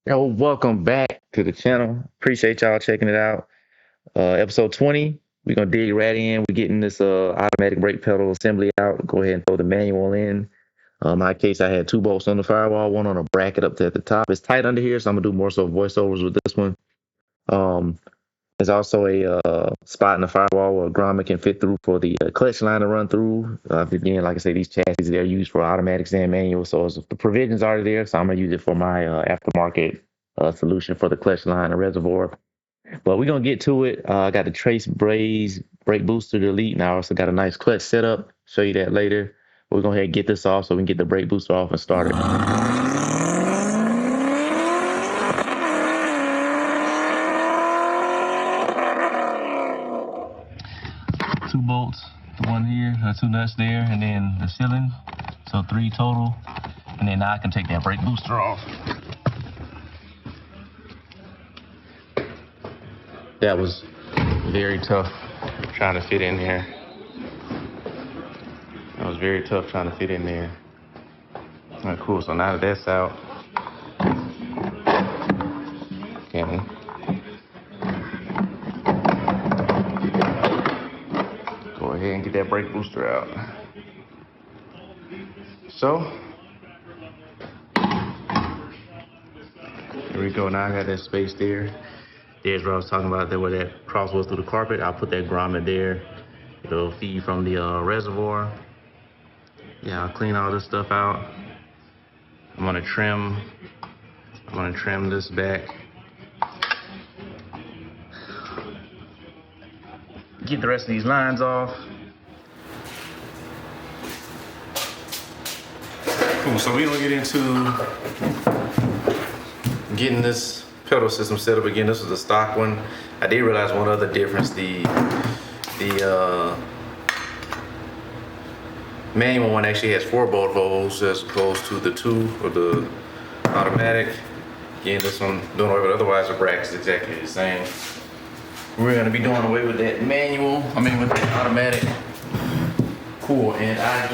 Yo, welcome back to the channel. Appreciate y'all checking it out. Episode 20. We're gonna dig right in. We're getting this automatic brake pedal assembly out. Go ahead and throw the manual in. In my case, I had two bolts on the firewall, one on a bracket up there at the top. It's tight under here, so I'm gonna do more so voiceovers with this one. Um, there's also a spot in the firewall where a grommet can fit through for the clutch line to run through. Again, like I say, these chassis they're used for automatics and manual, so the provisions already there. So I'm gonna use it for my aftermarket solution for the clutch line and reservoir. But we're gonna get to it. I got the Trace Braze brake booster delete, and I also got a nice clutch setup. Show you that later. We're gonna go ahead and get this off so we can get the brake booster off and start it. Two bolts, the one here, two nuts there, and then the ceiling. So three total. And then now I can take that brake booster off. That was very tough trying to fit in there. That was very tough trying to fit in there. All right, cool. So now that that's out, can go ahead and get that brake booster out. So here we go. Now I got that space there. There's what I was talking about there, where that cross was through the carpet. I'll put that grommet there. It'll feed from the reservoir. Yeah, I'll clean all this stuff out. I'm gonna trim this back. Get the rest of these lines off. Cool, so we don't get into getting this pedal system set up again. This was a stock one. I did realize one other difference. The manual one actually has 4-bolt holes as opposed to the 2 for the automatic. Again, this one doing away with, otherwise the bracket's exactly the same. We're gonna be doing away with that manual, with the automatic. Cool, and I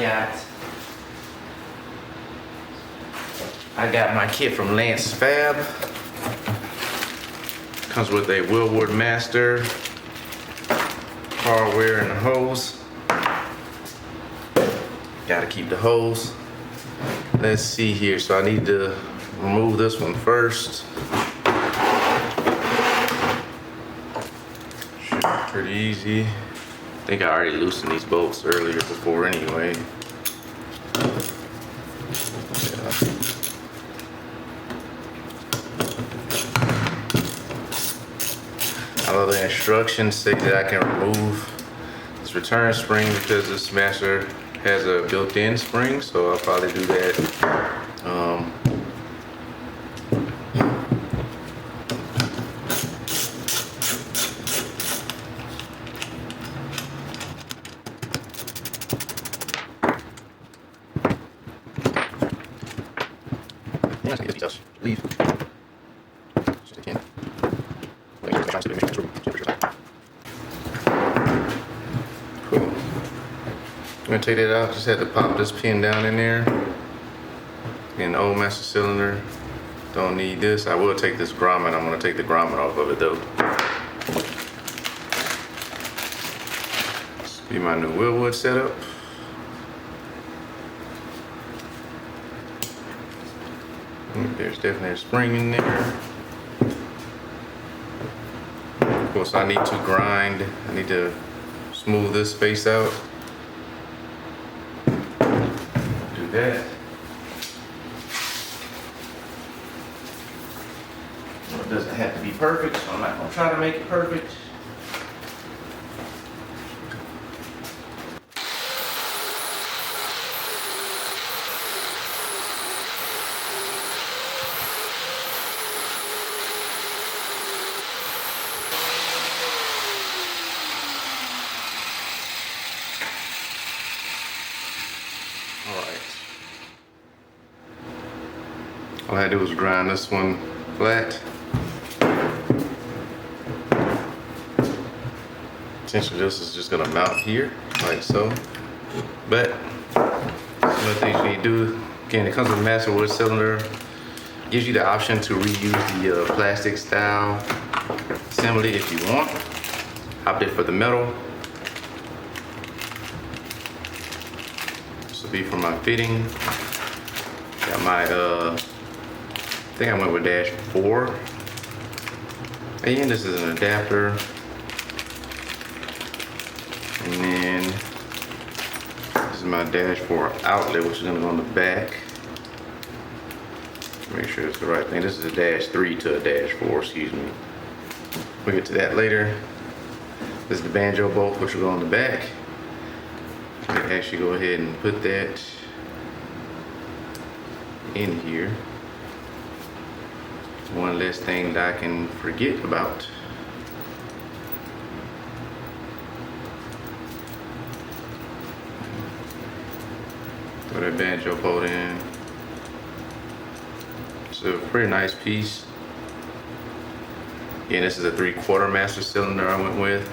got my kit from Lance Fab. Comes with a Wilwood master, hardware, and a hose. Gotta keep the hose. Let's see here. So I need to remove this one first. Should be pretty easy. I think I already loosened these bolts earlier before anyway. Although the instructions say that I can remove this return spring because this master has a built-in spring, so I'll probably do that. Leave. Cool. I'm gonna take that out. Just had to pop this pin down in there. An old master cylinder. Don't need this. I will take this grommet. I'm gonna take the grommet off of it though. This will be my new Wilwood setup. There's definitely a spring in there. Of course, I need to grind. I need to smooth this face out. Do that. Well, it doesn't have to be perfect, so I'm not gonna try to make it perfect. All I had to do was grind this one flat. Essentially, this is just gonna mount here, like so. But some of the things you need to do, again, it comes with a master wood cylinder. Gives you the option to reuse the plastic style assembly if you want. Opted for the metal. This will be for my fitting. Got my, I think I went with dash 4. And this is an adapter. And then this is my dash 4 outlet, which is gonna go on the back. Make sure it's the right thing. This is a dash 3 to a dash 4, excuse me. We'll get to that later. This is the banjo bolt, which will go on the back. You can actually go ahead and put that in here. One less thing that I can forget about. Throw that banjo bolt in. It's a pretty nice piece. Again, this is a 3/4 master cylinder I went with.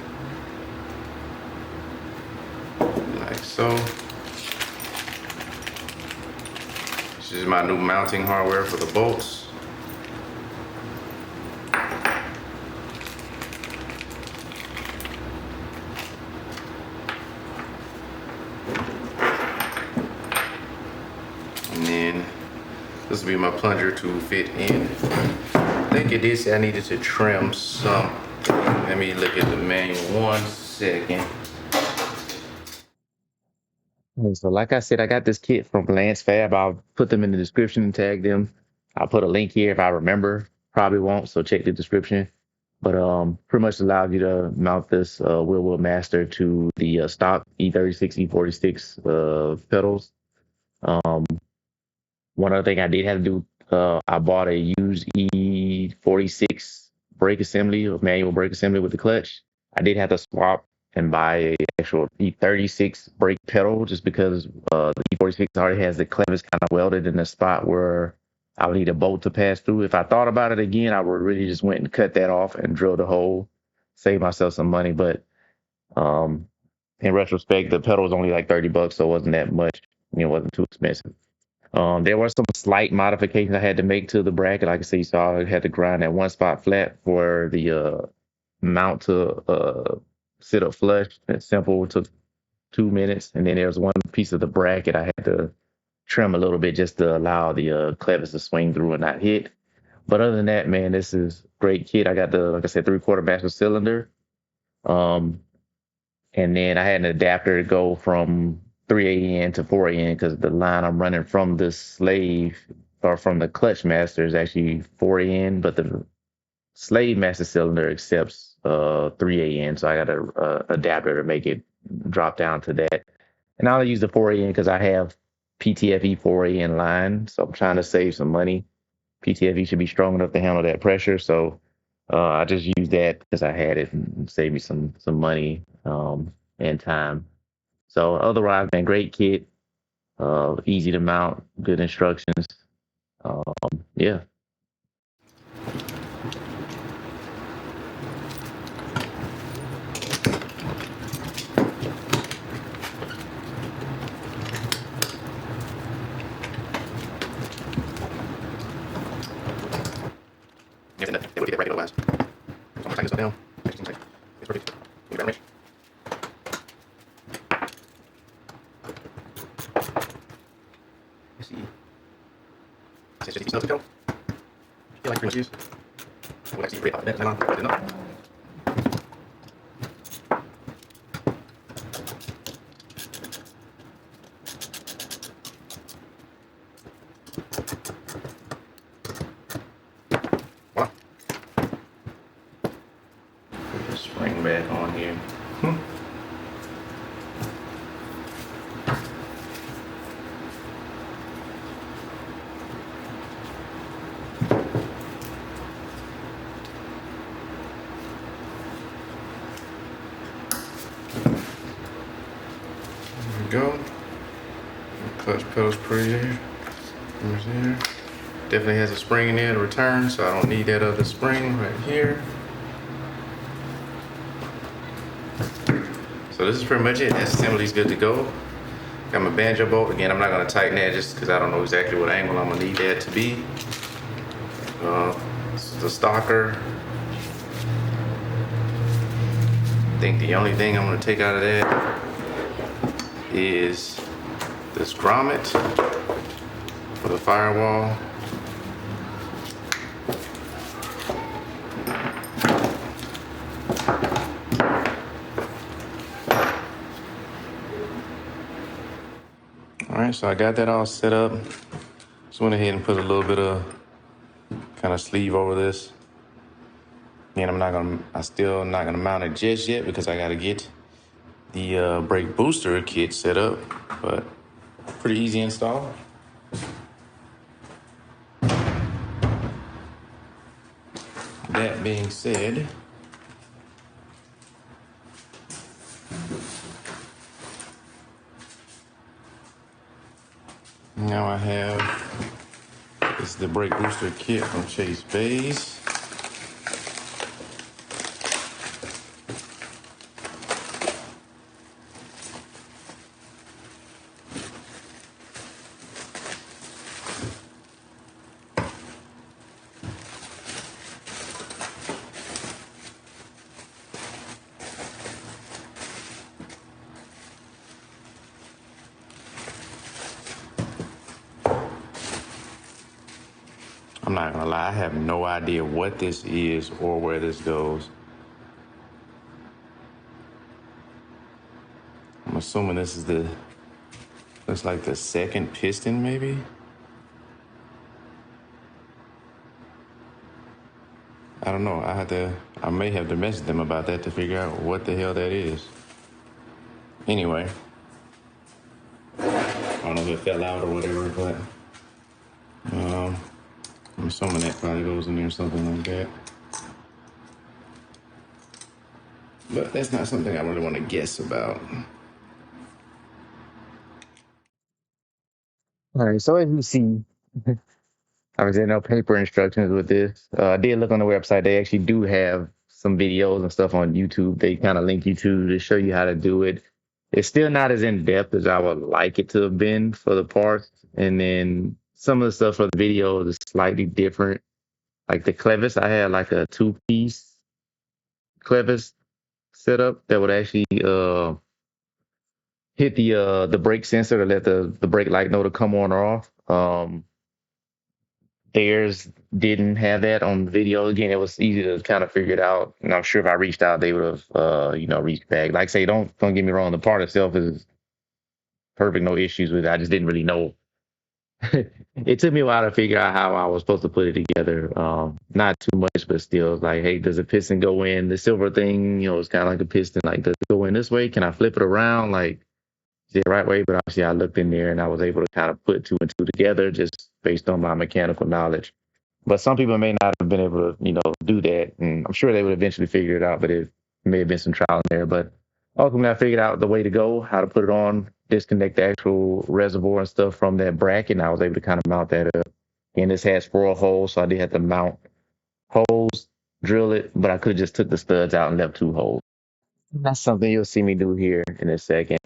Like so. This is my new mounting hardware for the bolts. And then this will be my plunger to fit in. I think it did say I needed to trim some. Let me look at the manual 1 second. So like I said, I got this kit from Lance Fab. I'll put them in the description and tag them. I'll put a link here if I remember. Probably won't, so check the description. But pretty much allows you to mount this Wilwood Master to the stock E36, E46 pedals. One other thing I did have to do, I bought a used E46 brake assembly, or manual brake assembly with the clutch. I did have to swap and buy a actual E36 brake pedal just because the E46 already has the clevis kind of welded in the spot where I would need a bolt to pass through. If I thought about it again, I would really just went and cut that off and drilled a hole, save myself some money. But in retrospect, the pedal was only like $30, so it wasn't that much. It wasn't too expensive. There were some slight modifications I had to make to the bracket. Like I said, you saw I had to grind that one spot flat for the mount to sit up flush. It's simple. It took 2 minutes. And then there was one piece of the bracket I had to trim a little bit just to allow the clevis to swing through and not hit. But other than that, man, this is great kit. I got the, like I said, 3/4 master cylinder. And then I had an adapter to go from 3AN to 4AN because the line I'm running from the slave or from the clutch master is actually 4AN, but the slave master cylinder accepts 3AN. So I got a adapter to make it drop down to that. And I'll use the 4AN because I have PTFE 4AN line. So I'm trying to save some money. PTFE should be strong enough to handle that pressure. So I just used that because I had it and saved me some money and time. So otherwise, man, great kit, easy to mount, good instructions. Yeah. They will get that right otherwise. So I'm gonna tighten this up down. It's perfect. Get that wrench. Let's see. Since just keep snug to go. Feel like pretty much is. We'll actually break off that nylon. Good enough. Voila. Put the spring back on here. Go. Clutch pedal's pretty there. There. Definitely has a spring in there to return, so I don't need that other spring right here. So this is pretty much it. That assembly's good to go. Got my banjo bolt. Again, I'm not gonna tighten that just because I don't know exactly what angle I'm gonna need that to be. This is the stalker. I think the only thing I'm gonna take out of that is this grommet for the firewall. All right, so I got that all set up. Just went ahead and put a little bit of kind of sleeve over this. And I'm still not gonna mount it just yet because I gotta get the brake booster kit set up, but pretty easy install. That being said, now I have, this is the brake booster kit from Chase Bays. I'm not gonna lie, I have no idea what this is or where this goes. I'm assuming this is looks like the second piston maybe? I don't know, I may have to message them about that to figure out what the hell that is. Anyway, I don't know if it fell out or whatever, but I'm assuming that probably goes in there or something like that. But that's not something I really want to guess about. All right, so as you see, obviously no paper instructions with this. I did look on the website. They actually do have some videos and stuff on YouTube. They kind of link you to show you how to do it. It's still not as in depth as I would like it to have been for the parts. And then some of the stuff for the videos is slightly different. Like the clevis, I had like a two-piece clevis setup that would actually hit the brake sensor to let the brake light know to come on or off. Theirs didn't have that on video. Again, it was easy to kind of figure it out. And I'm sure if I reached out, they would have, reached back. Like I say, don't get me wrong. The part itself is perfect, no issues with it. I just didn't really know. It took me a while to figure out how I was supposed to put it together. Not too much, but still, it's like, hey, does a piston go in? The silver thing, it's kind of like a piston. Like, does it go in this way? Can I flip it around? Like, is it the right way? But obviously, I looked in there and I was able to kind of put two and two together just based on my mechanical knowledge. But some people may not have been able to, do that. And I'm sure they would eventually figure it out, but it may have been some trial in there. But ultimately, I figured out the way to go, how to put it on, disconnect the actual reservoir and stuff from that bracket. And I was able to kind of mount that up. And this has 4 holes, so I did have to mount holes, drill it, but I could have just took the studs out and left 2 holes. That's something you'll see me do here in a second.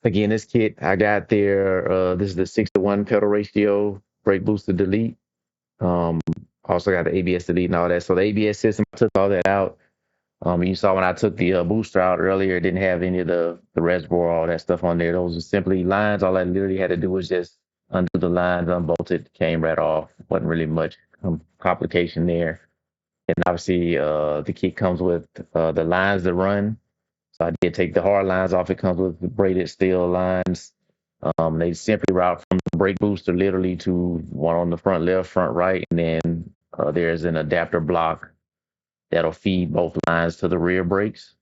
Again, this kit I got there, this is the 6-to-1 pedal ratio, brake booster delete. Um, Also got the ABS delete and all that. So the ABS system, I took all that out. You saw when I took the booster out earlier, it didn't have any of the reservoir, all that stuff on there. Those were simply lines. All I literally had to do was just undo the lines, unbolted, came right off. Wasn't really much complication there. And obviously, the kit comes with the lines to run. So I did take the hard lines off. It comes with the braided steel lines. They simply route from the brake booster literally to one on the front left, front right, and then there's an adapter block that'll feed both lines to the rear brakes.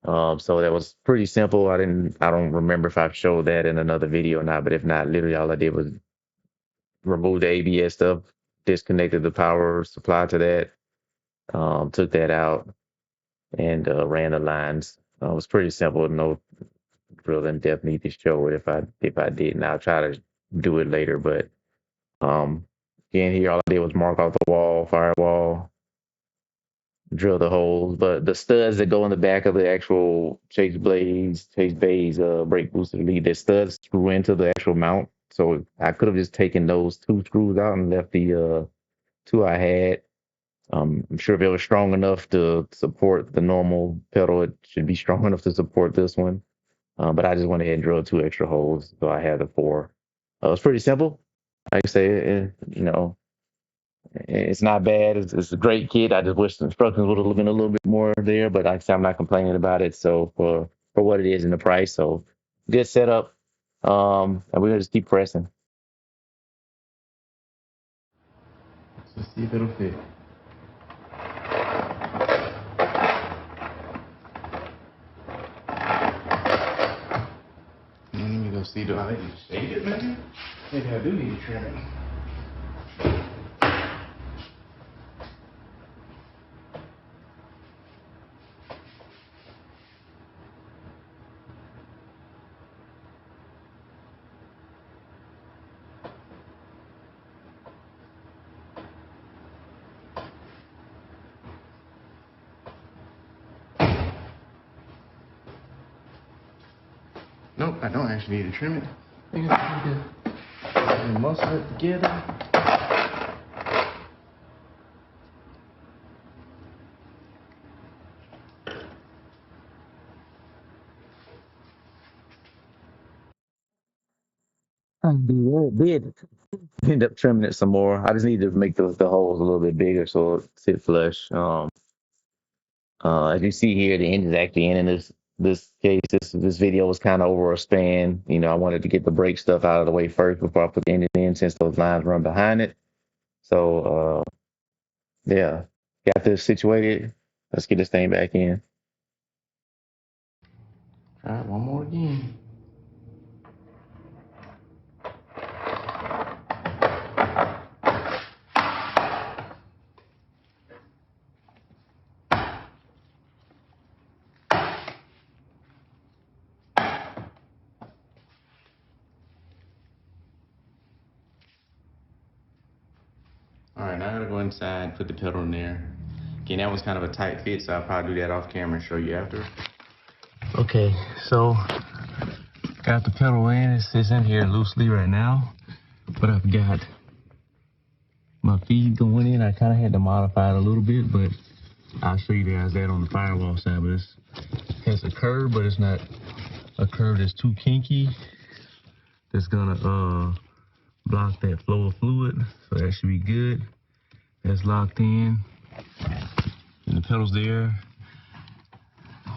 So that was pretty simple. I don't remember if I showed that in another video or not, but if not, literally all I did was remove the ABS stuff, disconnected the power supply to that, took that out, and ran the lines. It was pretty simple. No real in depth need to show it if I did, and I'll try to do it later. But again, here all I did was mark off the wall, firewall, drill the holes. But the studs that go in the back of the actual Chase Bays brake booster lead, the studs screw into the actual mount So I could have just taken those 2 screws out and left the 2 I had. I'm sure if it was strong enough to support the normal pedal, it should be strong enough to support this one. But I just went ahead and drilled 2 extra holes, so I had the 4. It's pretty simple. Like I say, it's not bad. It's a great kit. I just wish the instructions would have been a little bit more there, but like I said, I'm not complaining about it. So for what it is and the price, so good setup. And we're gonna just keep pressing. Let's see if it'll fit. And let me go see, do I need to shade it, maybe? Maybe I do need to trim it. Nope, I don't actually need to trim it. I think I just need to muscle it together. Did end up trimming it some more. I just need to make the holes a little bit bigger so it sit flush. As you see here, the end is actually in this case. This video was kind of over a span. You know, I wanted to get the brake stuff out of the way first before I put the engine in, since those lines run behind it. So yeah, got this situated. Let's get this thing back in. Try it one more again. All right, now I gotta go inside, put the pedal in there. Again, that was kind of a tight fit, so I'll probably do that off camera and show you after. Okay, so got the pedal in. It's in here loosely right now, but I've got my feed going in. I kind of had to modify it a little bit, but I'll show you guys that on the firewall side. But it has a curve, but it's not a curve that's too kinky. That's gonna block that flow of fluid, so that should be good. That's locked in, and the pedal's there.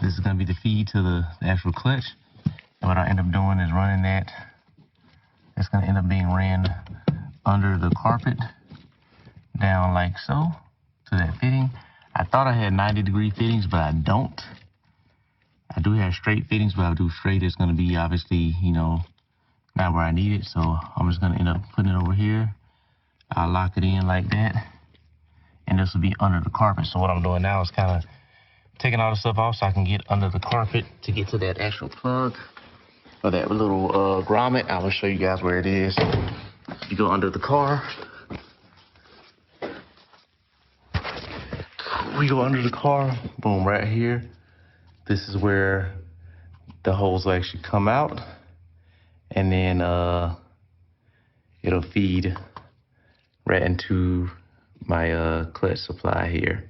This is gonna be the feed to the actual clutch. And what I end up doing is running that. It's gonna end up being ran under the carpet, down like so, to that fitting. I thought I had 90-degree fittings, but I don't. I do have straight fittings, but I'll do straight. It's gonna be obviously, you know, not where I need it, so I'm just gonna end up putting it over here. I'll lock it in like that, and this will be under the carpet. So what I'm doing now is kind of taking all the stuff off so I can get under the carpet to get to that actual plug, or that little grommet. I will show you guys where it is. You go under the car. We go under the car, boom, right here. This is where the holes will actually come out, and then it'll feed right into my clutch supply here.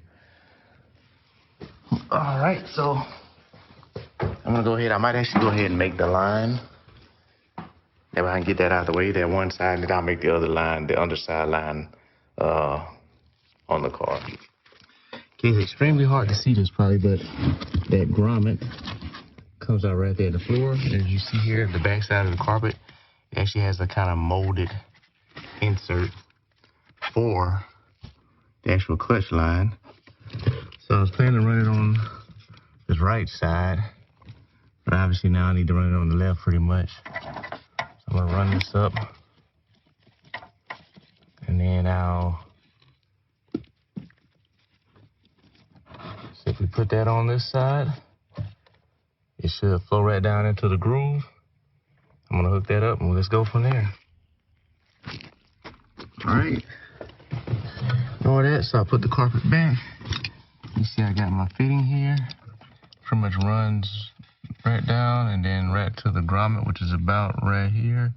All right, so I'm gonna go ahead. I might actually go ahead and make the line. If I can get that out of the way, that one side, and then I'll make the other line, the underside line, on the car. Okay, it's extremely hard to see this probably, but that grommet comes out right there at the floor. And as you see here, the back side of the carpet, it actually has a kind of molded insert for the actual clutch line. So I was planning to run it on this right side, but obviously now I need to run it on the left pretty much. So I'm gonna run this up, and then so if we put that on this side, it should flow right down into the groove. I'm gonna hook that up and let's go from there. All right. Ignore that, so I put the carpet back. You see I got my fitting here. Pretty much runs right down and then right to the grommet, which is about right here.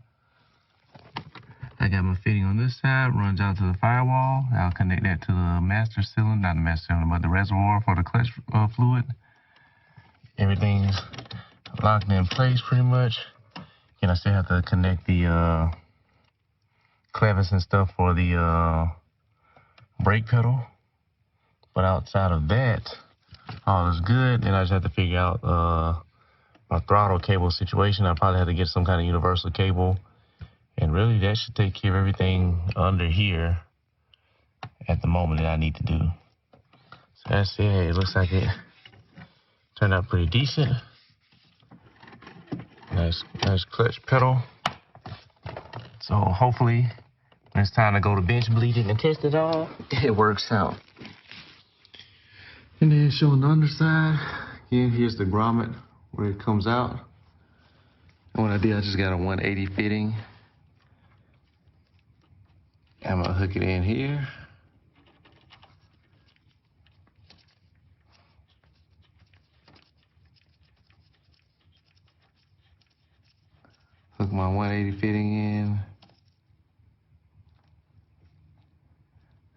I got my fitting on this side, runs out to the firewall. I'll connect that to the master cylinder, not the master cylinder, but the reservoir for the clutch fluid. Everything's locked in place pretty much. And I still have to connect the clevis and stuff for the brake pedal. But outside of that, all is good. And I just have to figure out my throttle cable situation. I probably have to get some kind of universal cable. And really, that should take care of everything under here at the moment that I need to do. So that's it. It looks like it turned out pretty decent. Nice clutch pedal. So hopefully, when it's time to go to bench bleed it and test it all, it works out. And then showing the underside, again, here's the grommet where it comes out. And what I did, I just got a 180 fitting. I'm gonna hook it in here. Hook my 180 fitting in.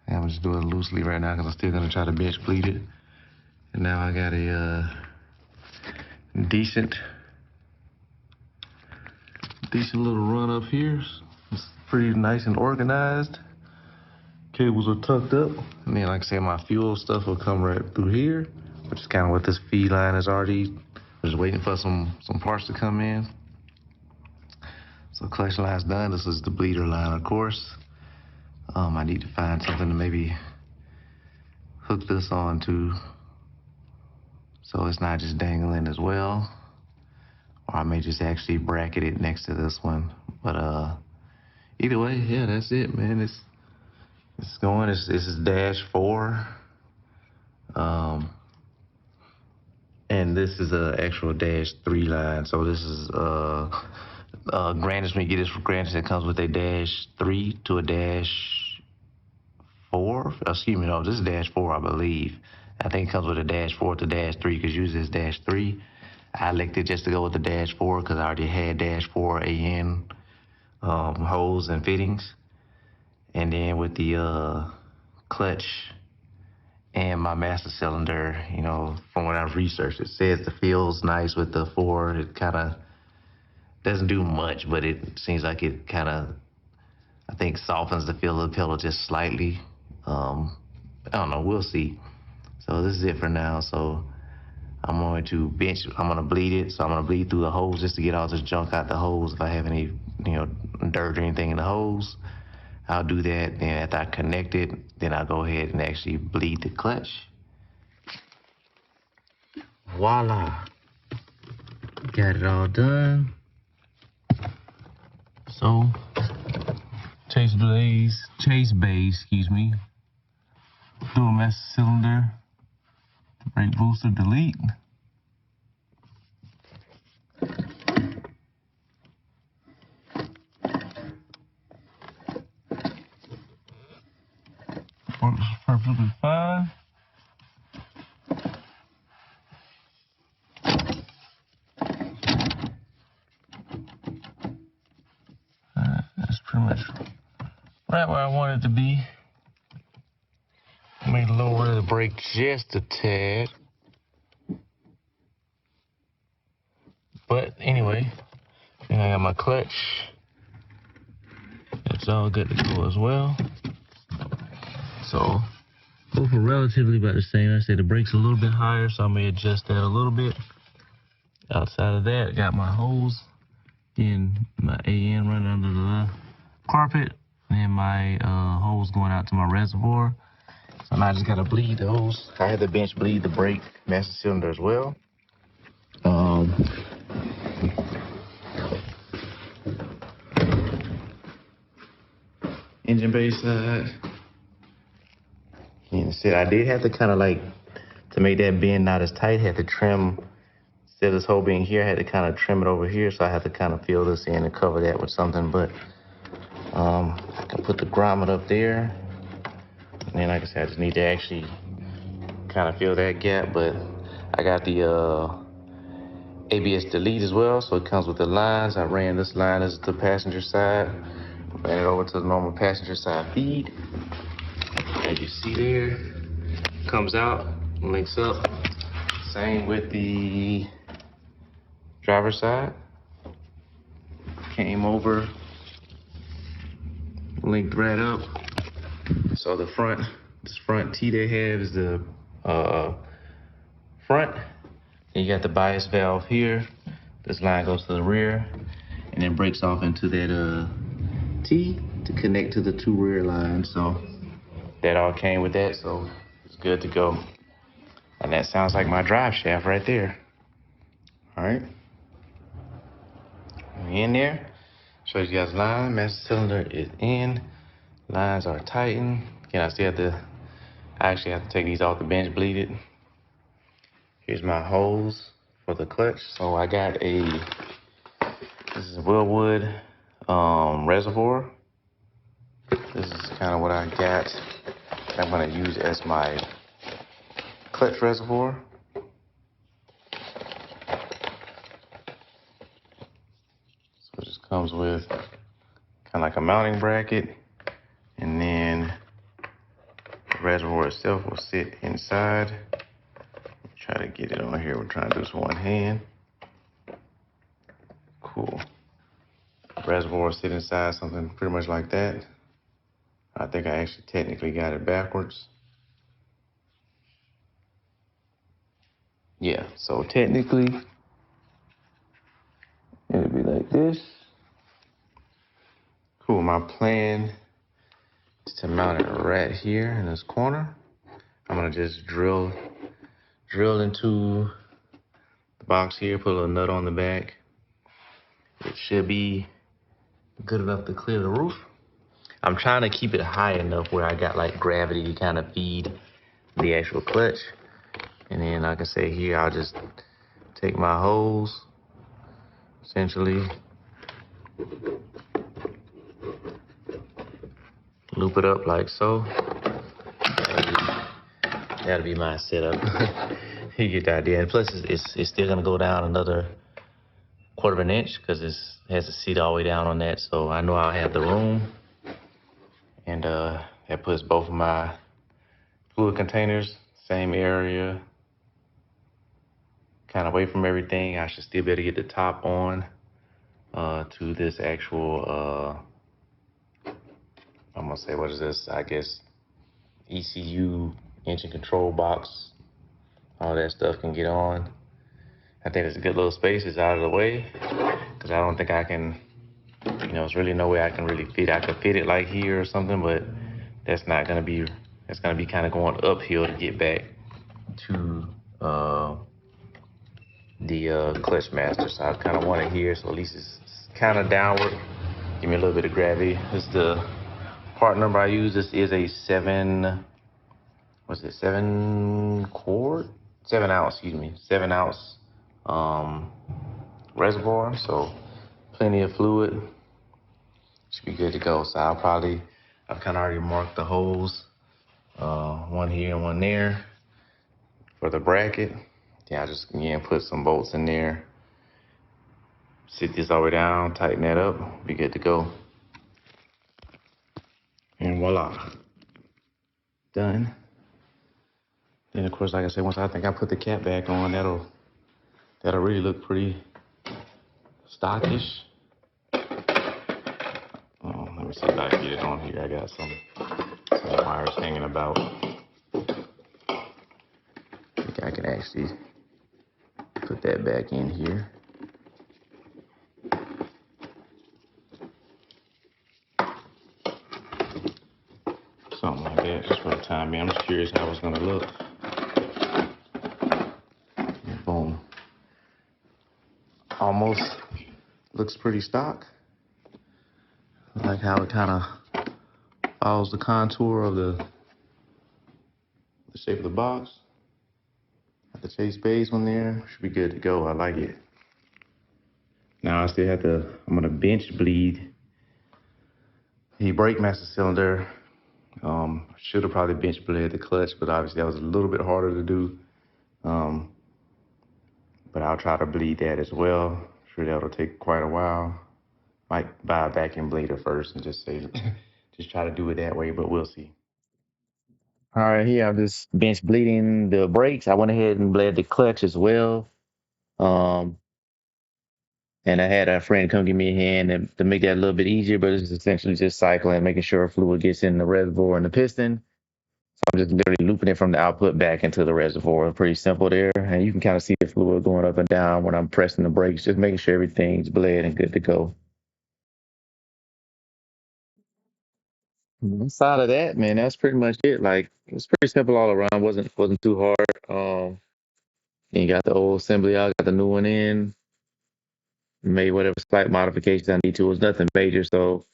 And I'm just doing it loosely right now because I'm still gonna try to bench bleed it. And now I got a decent little run up here. It's pretty nice and organized. Cables are tucked up. And then, like I said, my fuel stuff will come right through here, which is kind of what this feed line is already. I'm just waiting for some parts to come in. So clutch line's done. This is the bleeder line, of course. I need to find something to maybe hook this on to so it's not just dangling as well. Or I may just actually bracket it next to this one. But either way, yeah, that's it, man. It's going. This is dash 4. And this is a actual dash 3 line. So this is granted, when you get this from granted, it comes with a dash 3 to a dash 4. Excuse me, no, this is dash 4, I believe. I think it comes with a dash 4 to dash 3 because usually it's dash 3. I elected just to go with the dash 4 because I already had dash 4 AN hose and fittings. And then with the clutch and my master cylinder, you know, from what I've researched, it says the feel's nice with the 4. It kind of doesn't do much, but it seems like it kind of, I think, softens the feel of the pedal just slightly. I don't know, we'll see. So this is it for now. So I'm going to bleed it. So I'm going to bleed through the hose just to get all this junk out the hose. If I have any, you know, dirt or anything in the hose, I'll do that. Then after I connect it, then I'll go ahead and actually bleed the clutch. Voila. Got it all done. So, chase bays, dual master cylinder, brake booster, delete. Works perfectly fine. That's pretty much right where I want it to be. May lower the brake just a tad. But anyway, then I got my clutch. It's all good to go as well. So both are relatively about the same. I say the brake's a little bit higher, so I may adjust that a little bit. Outside of that, I got my hose. Then my AN running under the carpet. And my hose going out to my reservoir. So now I just gotta bleed the hose. I had the bench bleed the brake master cylinder as well. Engine bay side. And said I did have to kind of like, to make that bend not as tight, had to trim, instead of this hole being here, I had to kind of trim it over here, so I had to kind of fill this in and cover that with something. But I can put the grommet up there. And then, like I said, I just need to actually kind of fill that gap. But I got the ABS delete as well, so it comes with the lines. I ran this line as the passenger side, Ran it over to the normal passenger side feed. As you see there, comes out, links up. Same with the driver's side. Came over, linked right up. So this front T they have is the front. And you got the bias valve here. This line goes to the rear and then breaks off into that T to connect to the two rear lines. So that all came with that, so it's good to go. And that sounds like my drive shaft right there. All right. We in there. Show you guys line. Master cylinder is in. Lines are tightened. Again, I actually have to take these off the bench bleeded. Here's my hose for the clutch. So I got this is Wilwood reservoir. This is kind of what I got. I'm gonna use as my clutch reservoir. So it just comes with kind of like a mounting bracket, and then the reservoir itself will sit inside. Try to get it on here. We're trying to do this with one hand. Cool. Reservoir sit inside something pretty much like that. I think I actually technically got it backwards. Yeah, so technically it'll be like this. Cool, my plan is to mount it right here in this corner. I'm gonna just drill into the box here, put a little nut on the back. It should be good enough to clear the roof. I'm trying to keep it high enough where I got like gravity to kind of feed the actual clutch. And then like I say here, I'll just take my hose, essentially loop it up like so. That'll be my setup. You get the idea. And plus it's still gonna go down another 1/4 of an inch because it has a seat all the way down on that. So I know I'll have the room. And that puts both of my fluid containers, same area, kind of away from everything. I should still be able to get the top on to this actual, I'm gonna say, what is this? I guess ECU engine control box. All that stuff can get on. I think it's a good little space. It's out of the way because I don't think I can, there's really no way I can really fit. I could fit it like here or something, but that's gonna be kind of going uphill to get back to the clutch master. So I kind of want it here, so at least it's kind of downward. Give me a little bit of gravity. This is the part number I use. This is a 7 ounce reservoir. So plenty of fluid. Should be good to go. So I've kind of already marked the holes, one here and one there for the bracket. Yeah, I just again put some bolts in there, sit this all the way down, tighten that up, be good to go. And voila, done. Then of course, like I said, once I think I put the cap back on, that'll really look pretty stockish. Let me see if I can get it on here. I got some wires hanging about. I think I can actually put that back in here. Something like that, just for the time being. I'm just curious how it's gonna look. And boom. Almost looks pretty stock. I like how it kind of follows the contour of the shape of the box. Got the chase base on there. Should be good to go. I like it. Now I still I'm gonna bench bleed the brake master cylinder. Should have probably bench bled the clutch, but obviously that was a little bit harder to do. But I'll try to bleed that as well. Sure that'll take quite a while. Might buy a vacuum bleeder first and just say, just try to do it that way, but we'll see. All right, here I'm just bench bleeding the brakes. I went ahead and bled the clutch as well. Um, and I had a friend come give me a hand to make that a little bit easier, but it's essentially just cycling, making sure fluid gets in the reservoir and the piston. So I'm just literally looping it from the output back into the reservoir. Pretty simple there. And you can kind of see the fluid going up and down when I'm pressing the brakes, just making sure everything's bled and good to go. Outside of that, man, that's pretty much it. Like it's pretty simple all around. wasn't too hard. You got the old assembly out, got the new one in, made whatever slight modifications I need to. It was nothing major, so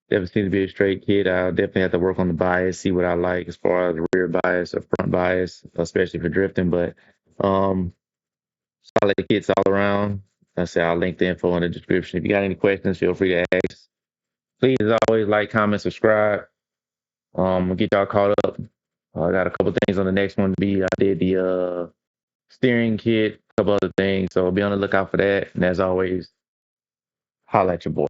definitely seems to be a straight kit. I'll definitely have to work on the bias, see what I like as far as the rear bias or front bias, especially for drifting. But um, solid kits all around. I say I'll link the info in the description. If you got any questions, feel free to ask. Please, as always, like, comment, subscribe. We'll get y'all caught up. I got a couple things on the next one to be. I did the steering kit, a couple other things. So be on the lookout for that. And as always, holla at your boy.